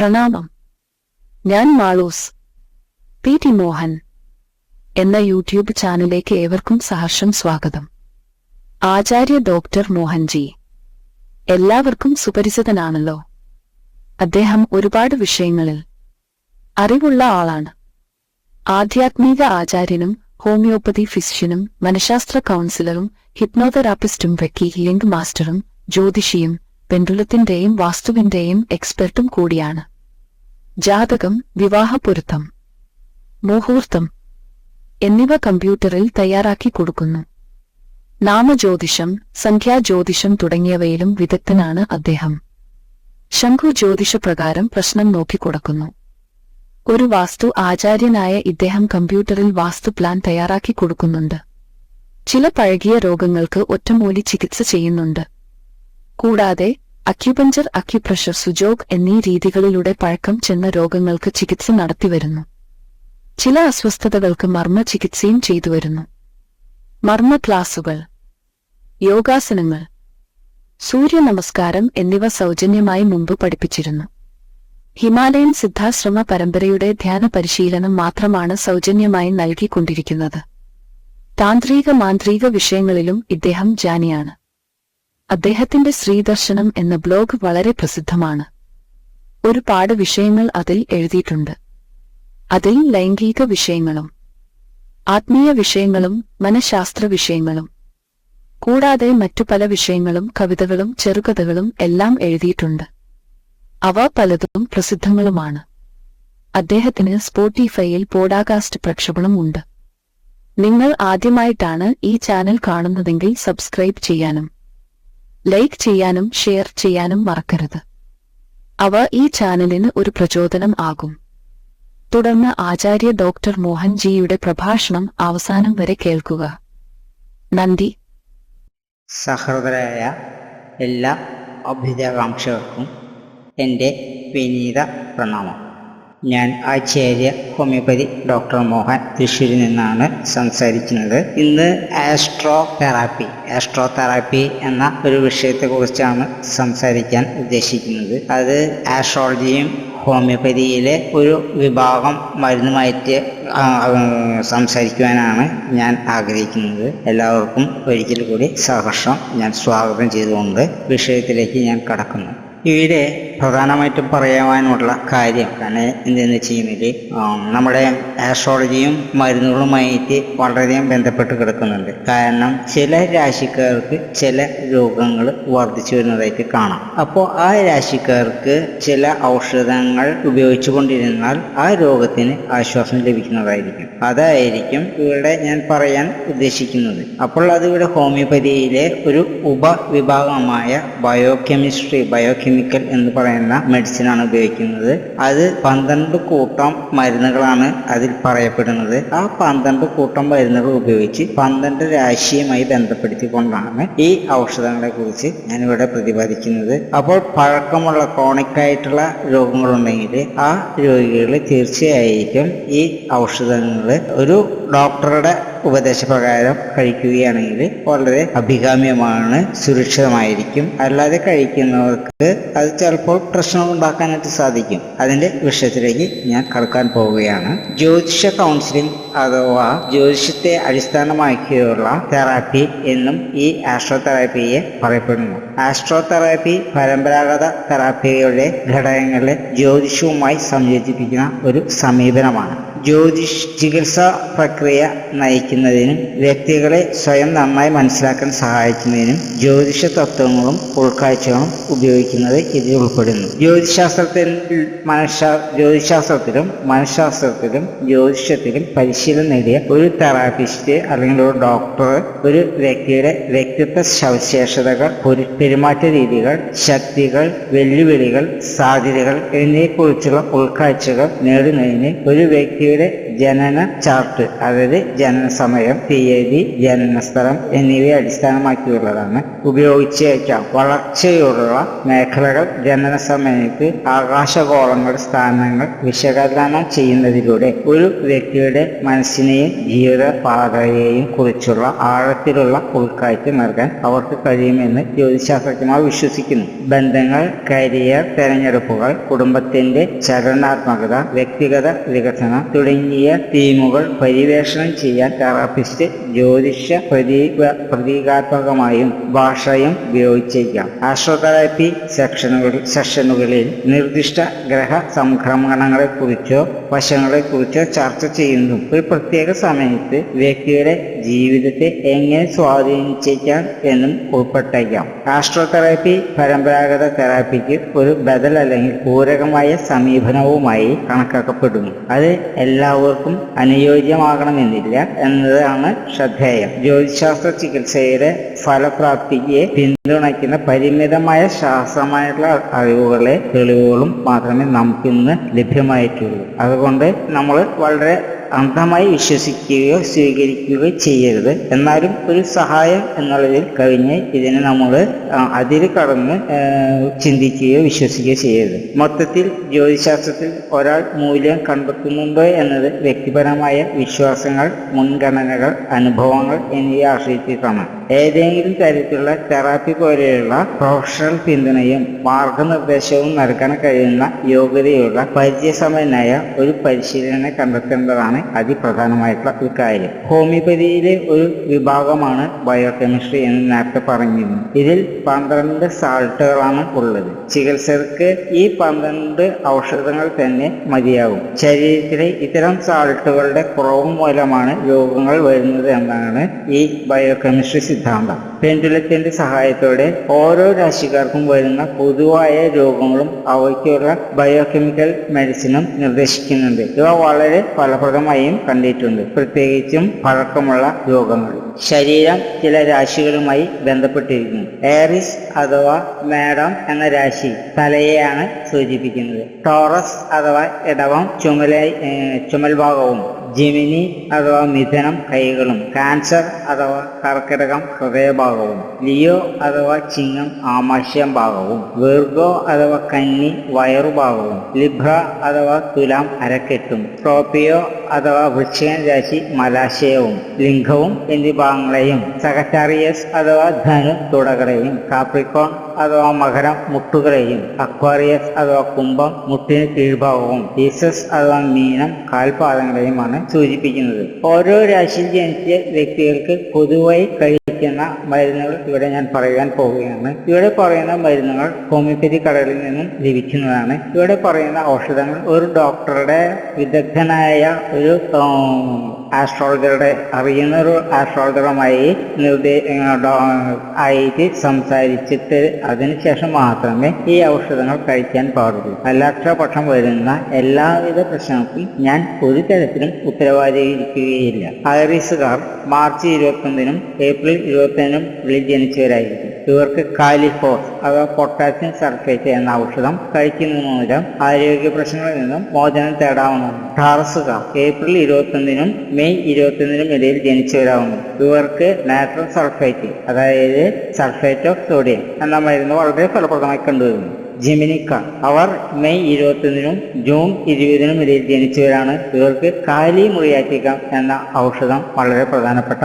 പ്രണാമം. ഞാൻ Malu's P T Mohan എന്ന യൂട്യൂബ് ചാനലിലേക്ക് ഏവർക്കും സഹർഷം സ്വാഗതം. ആചാര്യ ഡോക്ടർ മോഹൻജി എല്ലാവർക്കും സുപരിചിതനാണല്ലോ. അദ്ദേഹം ഒരുപാട് വിഷയങ്ങളിൽ അറിവുള്ള ആളാണ്. ആധ്യാത്മിക ആചാര്യനും ഹോമിയോപ്പതി ഫിസിഷ്യനും മനഃശാസ്ത്ര കൗൺസിലറും ഹിപ്നോതെറാപ്പിസ്റ്റും റെക്കി ഹീലിംഗ് മാസ്റ്ററും ജ്യോതിഷിയും പെൻഡുലത്തിന്റെയും വാസ്തുവിന്റെയും എക്സ്പെർട്ടും കൂടിയാണ്. ജാതകം, വിവാഹപ്പൊരുത്തം, മുഹൂർത്തം എന്നിവ കമ്പ്യൂട്ടറിൽ തയ്യാറാക്കി കൊടുക്കുന്നു. നാമജ്യോതിഷം, സംഖ്യാജ്യോതിഷം തുടങ്ങിയവയിലും വിദഗ്ധനാണ് അദ്ദേഹം. ശംഖു ജ്യോതിഷപ്രകാരം പ്രശ്നം നോക്കിക്കൊടുക്കുന്നു. ഒരു വാസ്തു ആചാര്യനായ ഇദ്ദേഹം കമ്പ്യൂട്ടറിൽ വാസ്തു പ്ലാൻ തയ്യാറാക്കി കൊടുക്കുന്നുണ്ട്. ചില പഴകിയ രോഗങ്ങൾക്ക് ഒറ്റമൂലി ചികിത്സ ചെയ്യുന്നുണ്ട്. കൂടാതെ അക്യുപഞ്ചർ, അക്യുപ്രഷർ, സുജോഗ് എന്നീ രീതികളിലൂടെ പഴക്കം ചെന്ന രോഗങ്ങൾക്ക് ചികിത്സ നടത്തിവരുന്നു. ചില അസ്വസ്ഥതകൾക്ക് മർമ്മ ചികിത്സയും ചെയ്തുവരുന്നു. മർമ്മ ക്ലാസുകൾ, യോഗാസനങ്ങൾ, സൂര്യനമസ്കാരം എന്നിവ സൗജന്യമായി മുമ്പ് പഠിപ്പിച്ചിരുന്നു. ഹിമാലയൻ സിദ്ധാശ്രമ പരമ്പരയുടെ ധ്യാന പരിശീലനം മാത്രമാണ് സൗജന്യമായി നൽകിക്കൊണ്ടിരിക്കുന്നത്. താന്ത്രിക മാന്ത്രിക വിഷയങ്ങളിലും ഇദ്ദേഹം ജ്ഞാനിയാണ്. അദ്ദേഹത്തിന്റെ ശ്രീദർശനം എന്ന ബ്ലോഗ് വളരെ പ്രസിദ്ധമാണ്. ഒരുപാട് വിഷയങ്ങൾ അതിൽ എഴുതിയിട്ടുണ്ട്. അതിൽ ലൈംഗിക വിഷയങ്ങളും ആത്മീയ വിഷയങ്ങളും മനഃശാസ്ത്ര വിഷയങ്ങളും കൂടാതെ മറ്റു പല വിഷയങ്ങളും, കവിതകളും ചെറുകഥകളും എല്ലാം എഴുതിയിട്ടുണ്ട്. അവ പലതും പ്രസിദ്ധങ്ങളുമാണ്. അദ്ദേഹത്തിന് സ്പോട്ടിഫൈയിൽ പോഡ്കാസ്റ്റ് പ്രക്ഷേപണം ഉണ്ട്. നിങ്ങൾ ആദ്യമായിട്ടാണ് ഈ ചാനൽ കാണുന്നതെങ്കിൽ സബ്സ്ക്രൈബ് ചെയ്യാനും ലൈക്ക് ചെയ്യാനും ഷെയർ ചെയ്യാനും മറക്കരുത്. അവ ഈ ചാനലിന് ഒരു പ്രചോദനം ആകും. തുടർന്ന് ആചാര്യ ഡോക്ടർ മോഹൻജിയുടെ പ്രഭാഷണം അവസാനം വരെ കേൾക്കുക. നന്ദി. സഹൃദരായ എല്ലാ അഭ്യുദയകാംക്ഷകർക്കും എൻ്റെ വിനീത പ്രണാമം. ഞാൻ ആചാര്യ ഹോമിയോപ്പതി ഡോക്ടർ മോഹൻ തൃശ്ശൂരിൽ നിന്നാണ് സംസാരിക്കുന്നത്. ഇന്ന് ആസ്ട്രോതെറാപ്പി എന്ന ഒരു വിഷയത്തെക്കുറിച്ചാണ് സംസാരിക്കാൻ ഉദ്ദേശിക്കുന്നത്. അത് ആസ്ട്രോളജിയും ഹോമിയോപ്പതിയിലെ ഒരു വിഭാഗം മരുന്നുമായിട്ട് സംസാരിക്കുവാനാണ് ഞാൻ ആഗ്രഹിക്കുന്നത്. എല്ലാവർക്കും ഒരിക്കൽ കൂടി സഹർഷം ഞാൻ സ്വാഗതം ചെയ്തുകൊണ്ട് വിഷയത്തിലേക്ക് ഞാൻ കടക്കുന്നു. ഇവിടെ പ്രധാനമായിട്ടും പറയുവാനുള്ള കാര്യം എന്തെന്ന് വെച്ചുകഴിഞ്ഞാൽ നമ്മുടെ ആസ്ട്രോളജിയും മരുന്നുകളുമായിട്ട് വളരെയധികം ബന്ധപ്പെട്ട് കിടക്കുന്നുണ്ട്. കാരണം ചില രാശിക്കാർക്ക് ചില രോഗങ്ങൾ വർദ്ധിച്ചു വരുന്നതായിട്ട് കാണാം. അപ്പോൾ ആ രാശിക്കാർക്ക് ചില ഔഷധങ്ങൾ ഉപയോഗിച്ചു കൊണ്ടിരുന്നാൽ ആ രോഗത്തിന് ആശ്വാസം ലഭിക്കുന്നതായിരിക്കും. അതായിരിക്കും ഇവിടെ ഞാൻ പറയാൻ ഉദ്ദേശിക്കുന്നത്. അപ്പോൾ അതിവിടെ ഹോമിയോപ്പതിയിലെ ഒരു ഉപവിഭാഗമായ ബയോകെമിക്കൽ എന്ന് പറയുന്ന മെഡിസിനാണ് ഉപയോഗിക്കുന്നത്. അത് 12 കൂട്ടം മരുന്നുകളാണ് അതിൽ പറയപ്പെടുന്നത്. ആ 12 കൂട്ടം മരുന്നുകൾ ഉപയോഗിച്ച് 12 രാശിയുമായി ബന്ധപ്പെടുത്തിക്കൊണ്ടാണ് ഈ ഔഷധങ്ങളെ കുറിച്ച് ഞാനിവിടെ പ്രതിപാദിക്കുന്നത്. അപ്പോൾ പഴക്കമുള്ള ക്രോണിക്കായിട്ടുള്ള രോഗങ്ങളുണ്ടെങ്കിൽ ആ രോഗികൾ തീർച്ചയായിട്ടും ഈ ഔഷധങ്ങൾ ഒരു ഡോക്ടറുടെ ഉപദേശപ്രകാരം കഴിക്കുകയാണെങ്കിൽ വളരെ അഭികാമ്യമാണ്, സുരക്ഷിതമായിരിക്കും. അല്ലാതെ കഴിക്കുന്നവർക്ക് അത് ചിലപ്പോൾ പ്രശ്നം ഉണ്ടാക്കാനായിട്ട് സാധിക്കും. അതിൻ്റെ വിഷയത്തിലേക്ക് ഞാൻ കടക്കാൻ പോവുകയാണ്. ജ്യോതിഷ കൗൺസിലിംഗ് അഥവാ ജ്യോതിഷത്തെ അടിസ്ഥാനമാക്കിയുള്ള തെറാപ്പി എന്നും ഈ ആസ്ട്രോതെറാപ്പിയെ പറയപ്പെടുന്നു. ആസ്ട്രോതെറാപ്പി പരമ്പരാഗത തെറാപ്പിയുടെ ഘടകങ്ങളെ ജ്യോതിഷവുമായി സംയോജിപ്പിക്കുന്ന ഒരു സമീപനമാണ്. ചികിത്സാ പ്രക്രിയ നയിക്കുന്നതിനും വ്യക്തികളെ സ്വയം നന്നായി മനസ്സിലാക്കാൻ സഹായിക്കുന്നതിനും ജ്യോതിഷ തത്വങ്ങളും ഉൾക്കാഴ്ചകളും ഉപയോഗിക്കുന്നത് ഇതിൽ ഉൾപ്പെടുന്നു. ജ്യോതിശാസ്ത്രത്തിലും മനഃശാസ്ത്രത്തിലും ജ്യോതിഷത്തിലും പരിശീലനം നേടിയ ഒരു തെറാപ്പിസ്റ്റ് അല്ലെങ്കിൽ ഒരു ഡോക്ടർ ഒരു വ്യക്തിയുടെ വ്യക്തിത്വ സവിശേഷതകൾ, പെരുമാറ്റ രീതികൾ, ശക്തികൾ, വെല്ലുവിളികൾ, സാധ്യതകൾ എന്നിവയെക്കുറിച്ചുള്ള ഉൾക്കാഴ്ചകൾ നേടുന്നതിന് ഒരു വ്യക്തിയുടെ ജനന ചാർട്ട്, അതായത് ജനന സമയം, തീയതി, ജനനസ്ഥലം എന്നിവയെ അടിസ്ഥാനമാക്കിയുള്ളതാണ്. ഉപയോഗിച്ചേക്കാം. വളർച്ചയോടുള്ള മേഖലകൾ ജനന സമയത്ത് ആകാശഗോളങ്ങളുടെ സ്ഥാനങ്ങൾ വിശകലനം ചെയ്യുന്നതിലൂടെ ഒരു വ്യക്തിയുടെ മനസ്സിനെയും ജീവിതപാതയെയും കുറിച്ചുള്ള ആഴത്തിലുള്ള ഉൾക്കാഴ്ച നൽകാൻ അവർക്ക് കഴിയുമെന്ന് ജ്യോതിശാസ്ത്രജ്ഞന്മാർ വിശ്വസിക്കുന്നു. ബന്ധങ്ങൾ, കരിയർ, തെരഞ്ഞെടുപ്പുകൾ, കുടുംബത്തിന്റെ ചലനാത്മകത, വ്യക്തിഗത വികസനം തുടങ്ങിയ തീമുകൾ പര്യവേഷണം ചെയ്യാൻ തെറാപ്പിസ്റ്റ് ജ്യോതിഷ പ്രതീകാത്മകമായും ഭാഷയും ഉപയോഗിച്ചേക്കാം. ആസ്ട്രോതെറാപ്പി സെഷനുകളിൽ നിർദ്ദിഷ്ട ഗ്രഹ സംക്രമണങ്ങളെക്കുറിച്ചോ വശങ്ങളെക്കുറിച്ചോ ചർച്ച ചെയ്യുന്നു. ഒരു പ്രത്യേക സമയത്ത് വ്യക്തിയുടെ ജീവിതത്തെ എങ്ങനെ സ്വാധീനിച്ചേക്കാം എന്നും ഉൾപ്പെട്ടേക്കാം. ആസ്ട്രോതെറാപ്പി പരമ്പരാഗത തെറാപ്പിക്ക് ഒരു ബദൽ അല്ലെങ്കിൽ പൂരകമായ സമീപനവുമായി കണക്കാക്കപ്പെടുന്നു. അത് എല്ലാവർക്കും അനുയോജ്യമാകണമെന്നില്ല എന്നതാണ് ശ്രദ്ധേയം. ജ്യോതിശാസ്ത്ര ചികിത്സയുടെ ഫലപ്രാപ്തിയെ പിന്തുണയ്ക്കുന്ന പരിമിതമായ ശാസ്ത്രമായിട്ടുള്ള തെളിവുകളും മാത്രമേ നമുക്കിന്ന് ലഭ്യമായിട്ടുള്ളൂ. അതുകൊണ്ട് നമ്മൾ വളരെ അന്ധമായി വിശ്വസിക്കുകയോ സ്വീകരിക്കുകയോ ചെയ്യരുത്. എന്നാലും ഒരു സഹായം എന്നുള്ളതിൽ കഴിഞ്ഞ് ഇതിനെ നമ്മൾ അതിൽ കടന്ന് ചിന്തിക്കുകയോ വിശ്വസിക്കുകയോ ചെയ്യരുത്. മൊത്തത്തിൽ ജ്യോതിശാസ്ത്രത്തിൽ ഒരാൾ മൂല്യം കണ്ടെത്തുന്നുണ്ടോ എന്നത് വ്യക്തിപരമായ വിശ്വാസങ്ങൾ, മുൻഗണനകൾ, അനുഭവങ്ങൾ എന്നിവയെ ആശ്രയിച്ചിട്ടാണ്. ഏതെങ്കിലും തരത്തിലുള്ള തെറാപ്പി പോലെയുള്ള പ്രൊഫഷണൽ പിന്തുണയും മാർഗനിർദ്ദേശവും നൽകാൻ കഴിയുന്ന യോഗ്യതയുള്ള പരിചയസമ്പന്നനായ ഒരു പരിശീലകനെ കണ്ടെത്തേണ്ടതാണ് അതിപ്രധാനമായിട്ടുള്ള ഒരു കാര്യം. ഹോമിയോപ്പതിയിലെ ഒരു വിഭാഗമാണ് ബയോകെമിസ്ട്രി എന്ന് നേരത്തെ പറഞ്ഞിരുന്നു. ഇതിൽ 12 സാൾട്ടുകളാണ് ഉള്ളത്. ചികിത്സകർക്ക് ഈ 12 ഔഷധങ്ങൾ തന്നെ മതിയാകും. ശരീരത്തിലെ ഇത്തരം സാൾട്ടുകളുടെ കുറവ് മൂലമാണ് രോഗങ്ങൾ വരുന്നത് എന്നാണ് ഈ ബയോകെമിസ്ട്രി സിദ്ധാന്തം. പെൻഡുലത്തിന്റെ സഹായത്തോടെ ഓരോ രാശിക്കാർക്കും വരുന്ന പൊതുവായ രോഗങ്ങളും അവയ്ക്കുള്ള ബയോകെമിക്കൽ മെഡിസിനും നിർദ്ദേശിക്കുന്നുണ്ട്. ഇവ വളരെ ഫലപ്രദമായും കണ്ടിട്ടുണ്ട്, പ്രത്യേകിച്ചും പഴക്കമുള്ള രോഗങ്ങൾ. ശരീരം ചില രാശികളുമായി ബന്ധപ്പെട്ടിരിക്കുന്നു. ഏറിസ് അഥവാ മേടം എന്ന രാശി തലയെയാണ് സൂചിപ്പിക്കുന്നത്. ടോറസ് അഥവാ ഇടവം ചുമൽഭാഗവും, ജെമിനി അഥവാ മിഥുനം കൈകളും, കാൻസർ അഥവാ കർക്കിടകം ഹൃദയഭാഗവും, ലിയോ അഥവാ ചിങ്ങം ആമാശയം ഭാഗവും, വിർഗോ അഥവാ കന്നി വയറുഭാഗവും, ലിബ്ര അഥവാ തുലാം അരക്കെട്ടും, സ്കോർപിയോ അഥവാ വൃശ്ചികൻ രാശി മലാശയവും ലിംഗവും എന്നീ ഭാഗങ്ങളെയും, സഗറ്റാറിയസ് അഥവാ ധനു തുടകളെയും, കാപ്രിക്കോൺ അഥവാ മകരം മുട്ടുകളെയും, അക്വാറിയസ് അഥവാ കുംഭം മുട്ടിന് കീഴ്ഭാഗവും, ഈസസ് അഥവാ മീനം കാൽപാദങ്ങളെയുമാണ് സൂചിപ്പിക്കുന്നത്. ഓരോ രാശിയിൽ ജനിച്ച വ്യക്തികൾക്ക് പൊതുവായി കഴിക്കുന്ന മരുന്നുകൾ ഇവിടെ ഞാൻ പറയാൻ പോവുകയാണ്. ഇവിടെ പറയുന്ന മരുന്നുകൾ ഹോമിയോപ്പതി കടകളിൽ നിന്നും ലഭിക്കുന്നതാണ്. ഇവിടെ പറയുന്ന ഔഷധങ്ങൾ ഒരു ഡോക്ടറുടെ വിദഗ്ധനായ ഒരു അറിയുന്ന ഒരു ആസ്ട്രോളജറുമായി ആയിട്ട് സംസാരിച്ചിട്ട് അതിനുശേഷം മാത്രമേ ഈ ഔഷധങ്ങൾ കഴിക്കാൻ പാടുള്ളൂ. അല്ലാത്ത പക്ഷം വരുന്ന എല്ലാവിധ പ്രശ്നങ്ങൾക്കും ഞാൻ ഒരു തരത്തിലും ഉത്തരവാദിയിരിക്കുകയില്ല. ഐറിസുകാർ മാർച്ച് 21-നും ഏപ്രിൽ 21-നും ജനിച്ചവരായിരിക്കും. ഇവർക്ക് കാലിഫോസ് അഥവാ പൊട്ടാസ്യം സൾഫേറ്റ് എന്ന ഔഷധം കഴിക്കുന്നത് മൂലം ആരോഗ്യ പ്രശ്നങ്ങളിൽ നിന്നും മോചനം തേടാവുന്നതാണ്. ടാറസുകാർ ഏപ്രിൽ 21-നും മെയ് 21-നും ഇടയിൽ ജനിച്ചവരാകുന്നു. ഇവർക്ക് നാട്രൽ സൾഫേറ്റ് അതായത് സൾഫേറ്റ് ഓഫ് സോഡിയം എന്ന മരുന്ന് വളരെ ഫലപ്രദമായി കണ്ടുവരുന്നു. ജെമിനിക്കാർ അവർ മെയ് 21-നും ജൂൺ 20-നും ഇടയിൽ ജനിച്ചവരാണ്. ഇവർക്ക് കാലി മുറിയാറ്റിക്കം എന്ന ഔഷധം വളരെ പ്രധാനപ്പെട്ട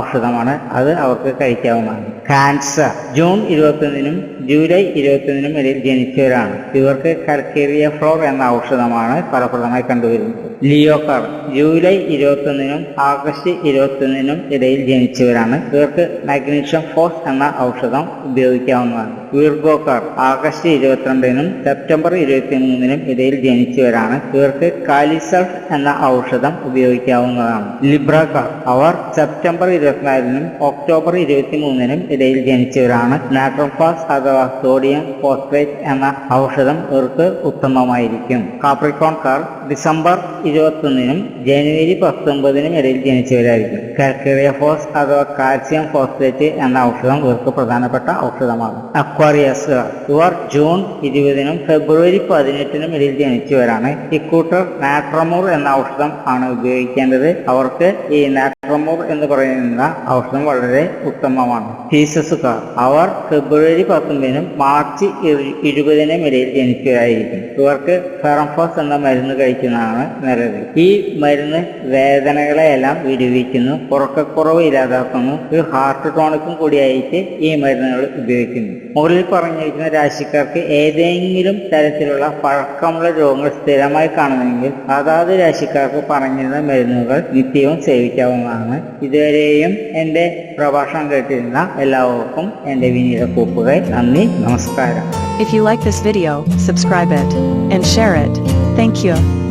ഔഷധമാണ്. അത് അവർക്ക് കഴിക്കാവുന്നതാണ്. കാൻസർ ജൂൺ 21-നും ജൂലൈ 21-നും ഇടയിൽ ജനിച്ചവരാണ്. ഇവർക്ക് കൽക്കേറിയ ഫ്ലോർ എന്ന ഔഷധമാണ് ഫലപ്രദമായി കണ്ടുവരുന്നത്. ലിയോക്കാർ ജൂലൈ 21-നും ആഗസ്റ്റ് 21-നും ഇടയിൽ ജനിച്ചവരാണ്. ഇവർക്ക് മാഗ്നീഷ്യം ഫോസ് എന്ന ഔഷധം ഉപയോഗിക്കാവുന്നതാണ്. വിർഗോക്കാർ ആഗസ്റ്റ് 22-നും സെപ്റ്റംബർ 23-നും ഇടയിൽ ജനിച്ചവരാണ്. ഇവർക്ക് കാലിസൾഫ് എന്ന ഔഷധം ഉപയോഗിക്കാവുന്നതാണ്. ലിബ്രക്കാർ അവർ സെപ്റ്റംബർ 24-നും ഒക്ടോബർ 23-നും ഇടയിൽ ജനിച്ചവരാണ്. നാട്രോഫാസ് അഥവാ സോഡിയം ഫോസ്ഫേറ്റ് എന്ന ഔഷധം ഇവർക്ക് ഉത്തമമായിരിക്കും. കാപ്രിക്കോൺകാർ ഡിസംബർ 21 ജനുവരി 19 ഇടയിൽ ജനിച്ചവരായിരിക്കും. കാൽക്കേറിയ ഫോസ് അഥവാ കാൽസ്യം ഫോസ്ഫേറ്റ് എന്ന ഔഷധം ഇവർക്ക് പ്രധാനപ്പെട്ട ഔഷധമാണ്. അക്വാറിയസ് ഇവർ ജൂൺ 20 ഫെബ്രുവരി 18 ഇടയിൽ ജനിച്ചവരാണ്. ഇക്കൂട്ടർ നാട്രമൂർ എന്ന ഔഷധം ആണ് ഉപയോഗിക്കേണ്ടത്. അവർക്ക് ഈ നാട്രമൂർ എന്ന് പറയുന്ന ഔഷധം വളരെ ഉത്തമമാണ്. പീസസുകാർ അവർ ഫെബ്രുവരി 19 മാർച്ച് 20 ഇടയിൽ ജനിച്ചവരായിരിക്കും. ഇവർക്ക് ഫെറംഫോസ് എന്ന മരുന്ന് കഴിക്കുന്നതാണ് നല്ലത്. ഈ മരുന്ന് വേദനകളെയെല്ലാം വിടുവിക്കുന്നു, ഉറക്കക്കുറവ് ഇല്ലാതാക്കുന്നു. ഒരു ഹാർട്ട് ടോണിക്കും കൂടിയായിട്ട് ഈ മരുന്നുകൾ ഉപയോഗിക്കുന്നു. മുകളിൽ പറഞ്ഞിരിക്കുന്ന രാശിക്കാർക്ക് ഏതെങ്കിലും തരത്തിലുള്ള പഴക്കമുള്ള രോഗങ്ങൾ സ്ഥിരമായി കാണുമെങ്കിൽ അതാത് രാശിക്കാർക്ക് പറഞ്ഞിരുന്ന മരുന്നുകൾ നിത്യവും സേവിക്കാവുന്നതാണ്. ഇതുവരെയും എൻ്റെ പ്രഭാഷണം കേട്ടിരുന്ന എല്ലാവർക്കും എൻ്റെ വിനീത കൂപ്പുകൾ. നന്ദി, നമസ്കാരം. If you like this video, subscribe it and share it. Thank you.